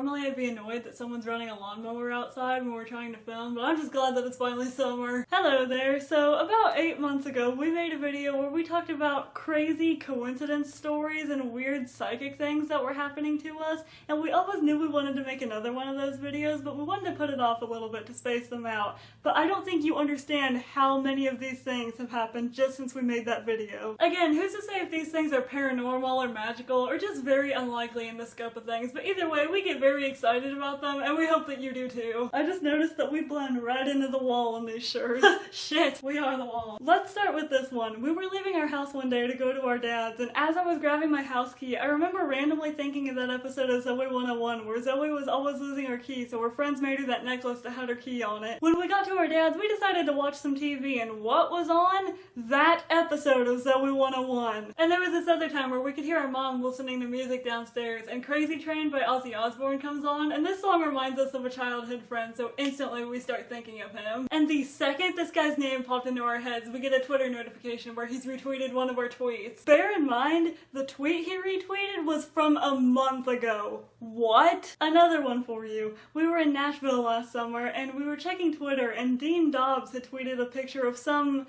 normally I'd be annoyed that someone's running a lawnmower outside when we're trying to film, but I'm just glad that it's finally summer. Hello there. So about 8 months ago, we made a video where we talked about crazy coincidence stories and weird psychic things that were happening to us, and we always knew we wanted to make another one of those videos, but we wanted to put it off a little bit to space them out. But I don't think you understand how many of these things have happened just since we made that video. Again, who's to say if these things are paranormal or magical or just very unlikely in the scope of things, but either way, we get very excited about them and we hope that you do too. I just noticed that we blend right into the wall in these shirts. Shit, we are the wall. Let's start with this one. We were leaving our house one day to go to our dad's, and as I was grabbing my house key, I remember randomly thinking of that episode of Zoe 101 where Zoe was always losing her key, so her friends made her that necklace that had her key on it. When we got to our dad's, we decided to watch some TV, and what was on? That episode of Zoe 101. And there was this other time where we could hear our mom listening to music downstairs, and Crazy Train by Ozzy Osbourne comes on, and this song reminds us of a childhood friend, so instantly we start thinking of him. And the second this guy's name popped into our heads, we get a Twitter notification where he's retweeted one of our tweets. Bear in mind, the tweet he retweeted was from a month ago. What? Another one for you. We were in Nashville last summer, and we were checking Twitter, and Dean Dobbs had tweeted a picture of some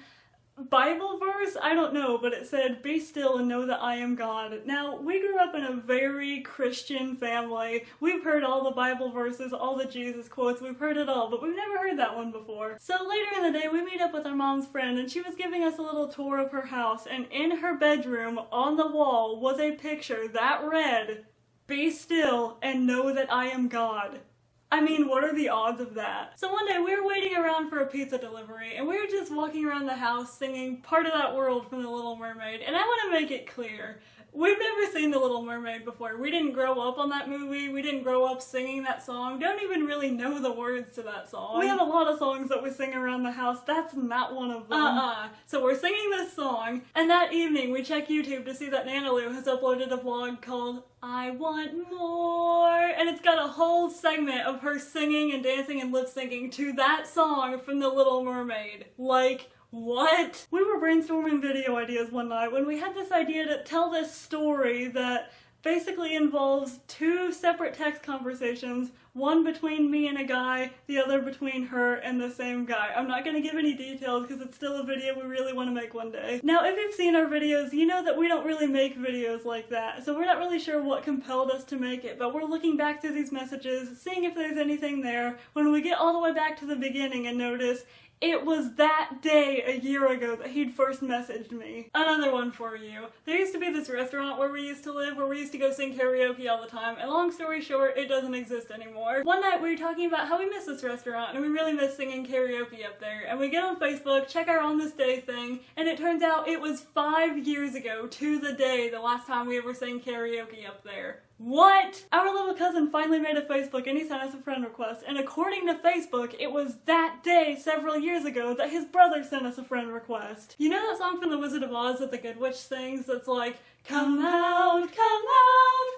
Bible verse? I don't know, but it said, "Be still and know that I am God." Now, we grew up in a very Christian family. We've heard all the Bible verses, all the Jesus quotes, we've heard it all, but we've never heard that one before. So later in the day, we meet up with our mom's friend, and she was giving us a little tour of her house, and in her bedroom, on the wall, was a picture that read, "Be still and know that I am God." I mean, what are the odds of that? So one day we were waiting around for a pizza delivery, and we were just walking around the house singing Part of That World from The Little Mermaid, and I want to make it clear, we've never seen The Little Mermaid before. We didn't grow up on that movie, we didn't grow up singing that song, don't even really know the words to that song. We have a lot of songs that we sing around the house, that's not one of them. So we're singing this song, and that evening we check YouTube to see that Nana Lou has uploaded a vlog called I Want More, and it's got a whole segment of her singing and dancing and lip syncing to that song from The Little Mermaid. Like, what? We were brainstorming video ideas one night when we had this idea to tell this story that basically involves two separate text conversations, one between me and a guy, the other between her and the same guy. I'm not going to give any details because it's still a video we really want to make one day. Now, if you've seen our videos, you know that we don't really make videos like that, so we're not really sure what compelled us to make it, but we're looking back through these messages, seeing if there's anything there, when we get all the way back to the beginning and notice it was that day a year ago that he'd first messaged me. Another one for you. There used to be this restaurant where we used to live where we used to go sing karaoke all the time, and long story short, it doesn't exist anymore. One night we were talking about how we miss this restaurant and we really miss singing karaoke up there, and we get on Facebook, check our On This Day thing, and it turns out it was 5 years ago to the day the last time we ever sang karaoke up there. What? Our little cousin finally made a Facebook and he sent us a friend request, and according to Facebook, it was that day several years ago that his brother sent us a friend request. You know that song from The Wizard of Oz that the Good Witch sings that's like, come out,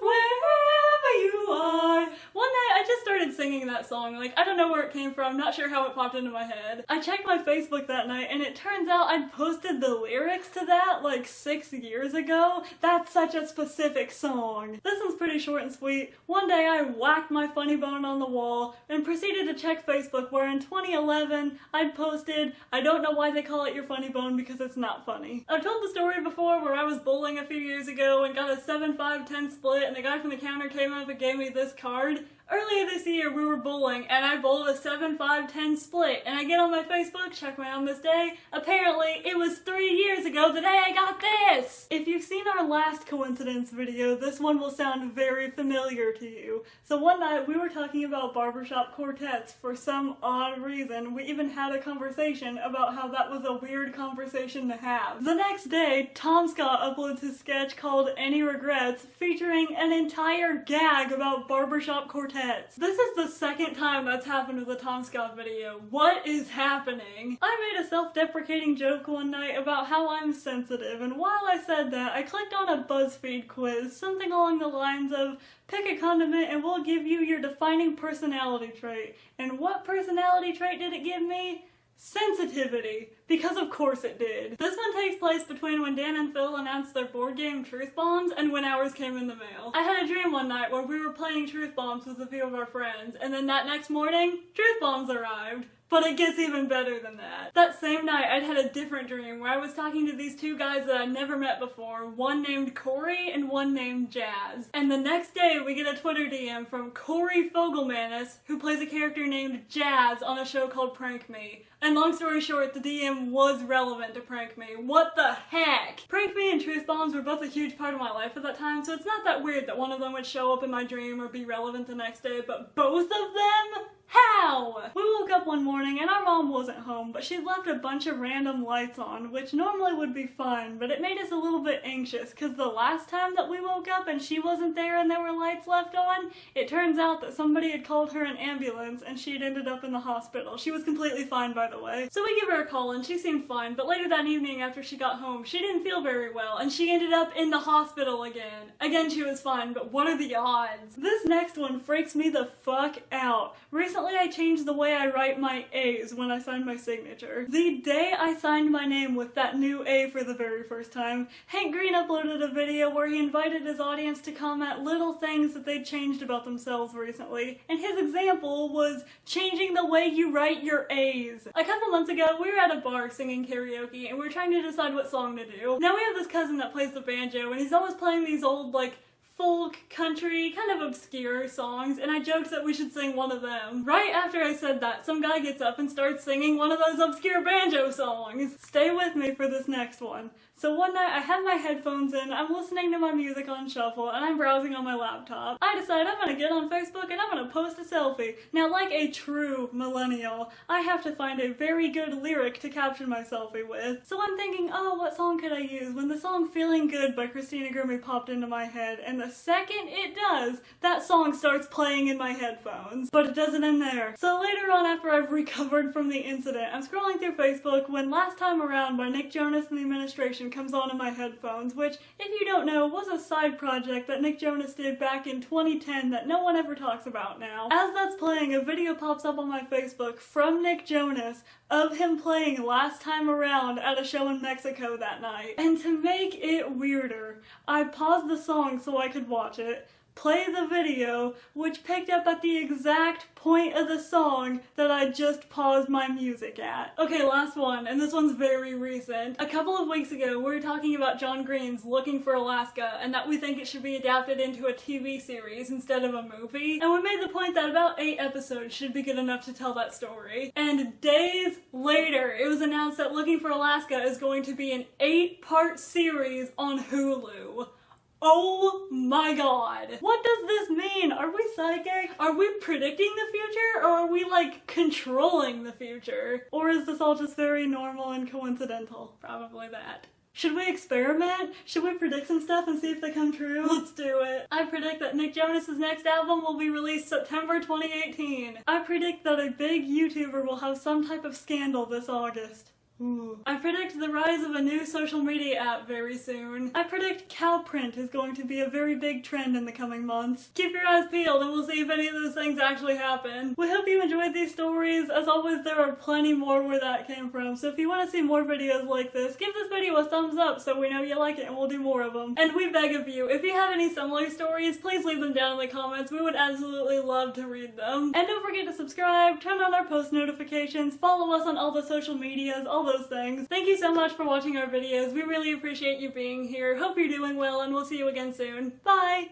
wherever you are. One night I just started singing that song, like I don't know where it came from, not sure how it popped into my head. I checked my Facebook that night and it turns out I'd posted the lyrics to that like 6 years ago. That's such a specific song. This one's pretty short and sweet. One day I whacked my funny bone on the wall and proceeded to check Facebook where in 2011 I'd posted, I don't know why they call it your funny bone because it's not funny. I've told the story before where I was bowling a few years ago and got a 7-5-10 split, and the guy from the counter came up and gave me this card. Earlier this year we were bowling and I bowled a 7-5-10 split, and I get on my Facebook, check my On This Day, apparently it was 3 years ago the day I got this! If you've seen our last coincidence video, this one will sound very familiar to you. So one night we were talking about barbershop quartets for some odd reason. We even had a conversation about how that was a weird conversation to have. The next day, Tom Scott uploads his sketch called Any Regrets, featuring an entire gag about barbershop quartets. This is the second time that's happened with a Tom Scott video. What is happening? I made a self-deprecating joke one night about how I'm sensitive, and while I said that, I clicked on a BuzzFeed quiz, something along the lines of, pick a condiment and we'll give you your defining personality trait. And what personality trait did it give me? Sensitivity. Because of course it did. This one takes place between when Dan and Phil announced their board game Truth Bombs and when ours came in the mail. I had a dream one night where we were playing Truth Bombs with a few of our friends, and then that next morning, Truth Bombs arrived. But it gets even better than that. That same night, I'd had a different dream where I was talking to these two guys that I'd never met before, one named Corey and one named Jazz. And the next day, we get a Twitter DM from Corey Fogelmanis, who plays a character named Jazz on a show called Prank Me. And long story short, the DM was relevant to Prank Me. What the heck? Prank Me and Truth Bombs were both a huge part of my life at that time, so it's not that weird that one of them would show up in my dream or be relevant the next day, but both of them? How? We woke up one morning and our mom wasn't home, but she'd left a bunch of random lights on, which normally would be fine, but it made us a little bit anxious, because the last time that we woke up and she wasn't there and there were lights left on, it turns out that somebody had called her an ambulance and she'd ended up in the hospital. She was completely fine, by the way. So we give her a call and she seemed fine, but later that evening after she got home, she didn't feel very well and she ended up in the hospital again. Again, she was fine, but what are the odds? This next one freaks me the fuck out. Recently I changed the way I write my A's when I signed my signature. The day I signed my name with that new A for the very first time, Hank Green uploaded a video where he invited his audience to comment little things that they'd changed about themselves recently, and his example was changing the way you write your A's. A couple months ago, we were at a bar singing karaoke and we were trying to decide what song to do. Now we have this cousin that plays the banjo and he's always playing these old, like, folk, country, kind of obscure songs, and I joked that we should sing one of them. Right after I said that, some guy gets up and starts singing one of those obscure banjo songs. Stay with me for this next one. So one night I have my headphones in, I'm listening to my music on shuffle, and I'm browsing on my laptop. I decide I'm gonna get on Facebook and I'm gonna post a selfie. Now, like a true millennial, I have to find a very good lyric to caption my selfie with. So I'm thinking, oh, what song could I use? When the song Feeling Good by Christina Grimmie popped into my head, and the second it does, that song starts playing in my headphones. But it doesn't end there. So later on, after I've recovered from the incident, I'm scrolling through Facebook when Last Time Around by Nick Jonas and the Administration comes on in my headphones, which, if you don't know, was a side project that Nick Jonas did back in 2010 that no one ever talks about now. As that's playing, a video pops up on my Facebook from Nick Jonas of him playing Last Time Around at a show in Mexico that night. And to make it weirder, I paused the song so I could watch it, play the video, which picked up at the exact point of the song that I just paused my music at. Okay, last one, and this one's very recent. A couple of weeks ago, we were talking about John Green's Looking for Alaska, and that we think it should be adapted into a TV series instead of a movie. And we made the point that about 8 episodes should be good enough to tell that story. And days later, it was announced that Looking for Alaska is going to be an 8-part series on Hulu. Oh my god. What does this mean? Are we psychic? Are we predicting the future? Or are we, like, controlling the future? Or is this all just very normal and coincidental? Probably that. Should we experiment? Should we predict some stuff and see if they come true? Let's do it. I predict that Nick Jonas' next album will be released September 2018. I predict that a big YouTuber will have some type of scandal this August. Ooh. I predict the rise of a new social media app very soon. I predict cow print is going to be a very big trend in the coming months. Keep your eyes peeled and we'll see if any of those things actually happen. We hope you enjoyed these stories. As always, there are plenty more where that came from, so if you want to see more videos like this, give this video a thumbs up so we know you like it and we'll do more of them. And we beg of you, if you have any similar stories, please leave them down in the comments. We would absolutely love to read them. And don't forget to subscribe, turn on our post notifications, follow us on all the social medias, all those things. Thank you so much for watching our videos. We really appreciate you being here. Hope you're doing well and we'll see you again soon. Bye!